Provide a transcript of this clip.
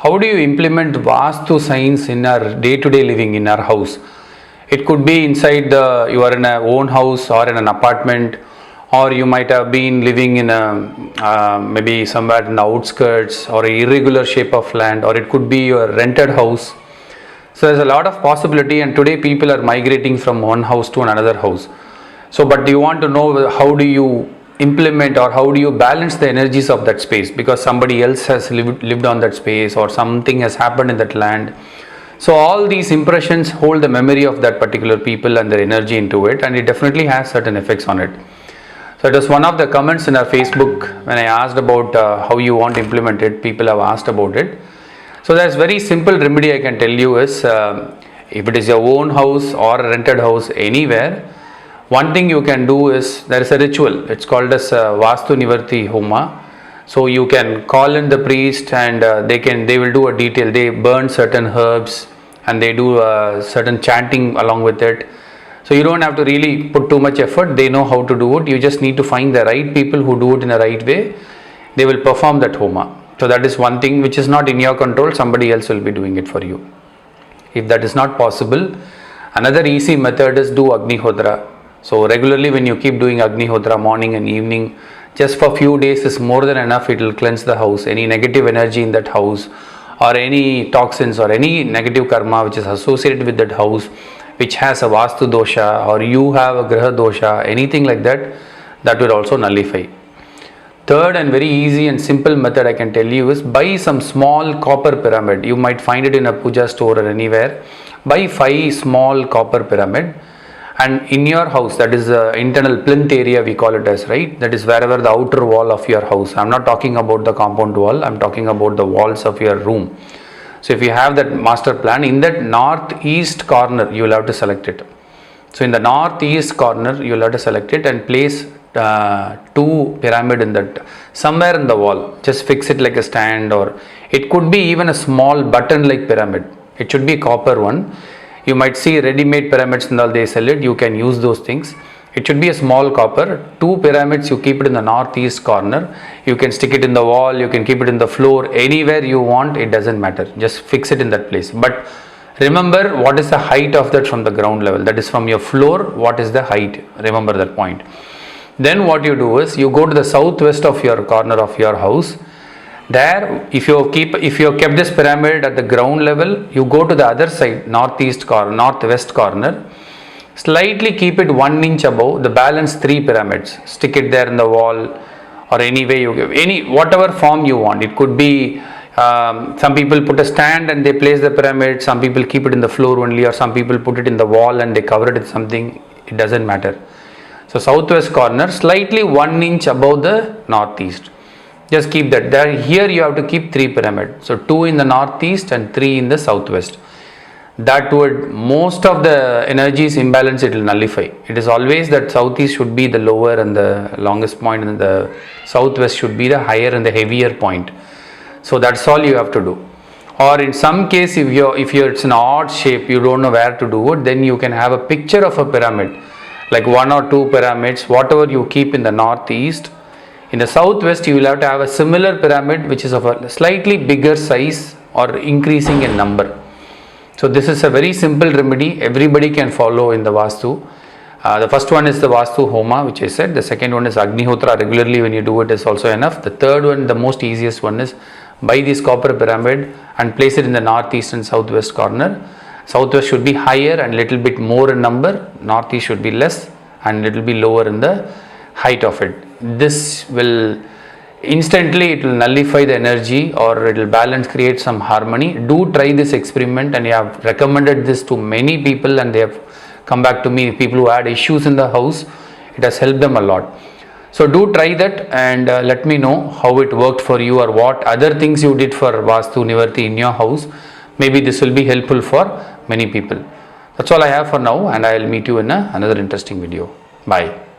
how do you implement Vastu science in our day-to-day living in our house? It could be inside you are in a own house or in an apartment, or you might have been living in a maybe somewhere in the outskirts or a irregular shape of land, or it could be your rented house. So there's a lot of possibility, and today people are migrating from one house to another house. So but do you want to know how do you implement or how do you balance the energies of that space, because somebody else has lived on that space or something has happened in that land. So all these impressions hold the memory of that particular people and their energy into it, and it definitely has certain effects on it. So it was one of the comments in our Facebook when I asked about how you want to implement it. People have asked about it. So there's very simple remedy I can tell you is if it is your own house or a rented house anywhere, one thing you can do is there is a ritual. It's called as Vastu Nivarti Homa. So you can call in the priest and they will do a detail. They burn certain herbs and they do certain chanting along with it. So you don't have to really put too much effort. They know how to do it. You just need to find the right people who do it in the right way. They will perform that Homa. So that is one thing which is not in your control. Somebody else will be doing it for you. If that is not possible, another easy method is do Agnihotra. So regularly when you keep doing Agnihotra morning and evening, just for few days is more than enough. It will cleanse the house. Any negative energy in that house or any toxins or any negative karma which is associated with that house, which has a Vastu dosha or you have a Graha dosha, anything like that, that will also nullify. Third and very easy and simple method I can tell you is buy some small copper pyramid. You might find it in a puja store or anywhere. Buy 5 small copper pyramid, and in your house, that is the internal plinth area we call it as, right? That is wherever the outer wall of your house. I'm not talking about the compound wall. I'm talking about the walls of your room. So if you have that master plan, in that northeast corner, you will have to select it. So in the northeast corner, you will have to select it and place 2 pyramid in that, somewhere in the wall. Just fix it like a stand, or it could be even a small button like pyramid. It should be copper one. You might see ready-made pyramids and all, they sell it. You can use those things. It should be a small copper. 2 pyramids, you keep it in the northeast corner. You can stick it in the wall, you can keep it in the floor, anywhere you want, it doesn't matter. Just fix it in that place. But remember, what is the height of that from the ground level? That is from your floor, what is the height? Remember that point. Then what you do is, you go to the southwest of your corner of your house. There, if you kept this pyramid at the ground level, you go to the other side, northwest corner, slightly keep it 1 inch above the balance 3 pyramids. Stick it there in the wall, or any way you give, whatever form you want. It could be some people put a stand and they place the pyramid. Some people keep it in the floor only, or some people put it in the wall and they cover it with something. It doesn't matter. So southwest corner, slightly 1 inch above the northeast. Just keep that there. Here you have to keep 3 pyramids. So 2 in the northeast and 3 in the southwest. That would, most of the energies imbalance, it will nullify. It is always that southeast should be the lower and the longest point, and the southwest should be the higher and the heavier point. So that's all you have to do. Or in some case, if it's an odd shape, you don't know where to do it, then you can have a picture of a pyramid, like 1 or 2 pyramids, whatever you keep in the northeast. In the southwest, you will have to have a similar pyramid which is of a slightly bigger size or increasing in number. So this is a very simple remedy. Everybody can follow in the Vastu. The first one is the Vastu Homa, which I said. The second one is Agnihotra. Regularly when you do it is also enough. The third one, the most easiest one, is buy this copper pyramid and place it in the northeast and southwest corner. Southwest should be higher and little bit more in number. Northeast should be less and little bit lower in the height of it. This will instantly, it will nullify the energy, or it will balance, create some harmony. Do try this experiment, and I have recommended this to many people and they have come back to me, people who had issues in the house. It has helped them a lot. So do try that and let me know how it worked for you, or what other things you did for Vastu Nivarti in your house. Maybe this will be helpful for many people. That's all I have for now, and I will meet you in another interesting video. Bye.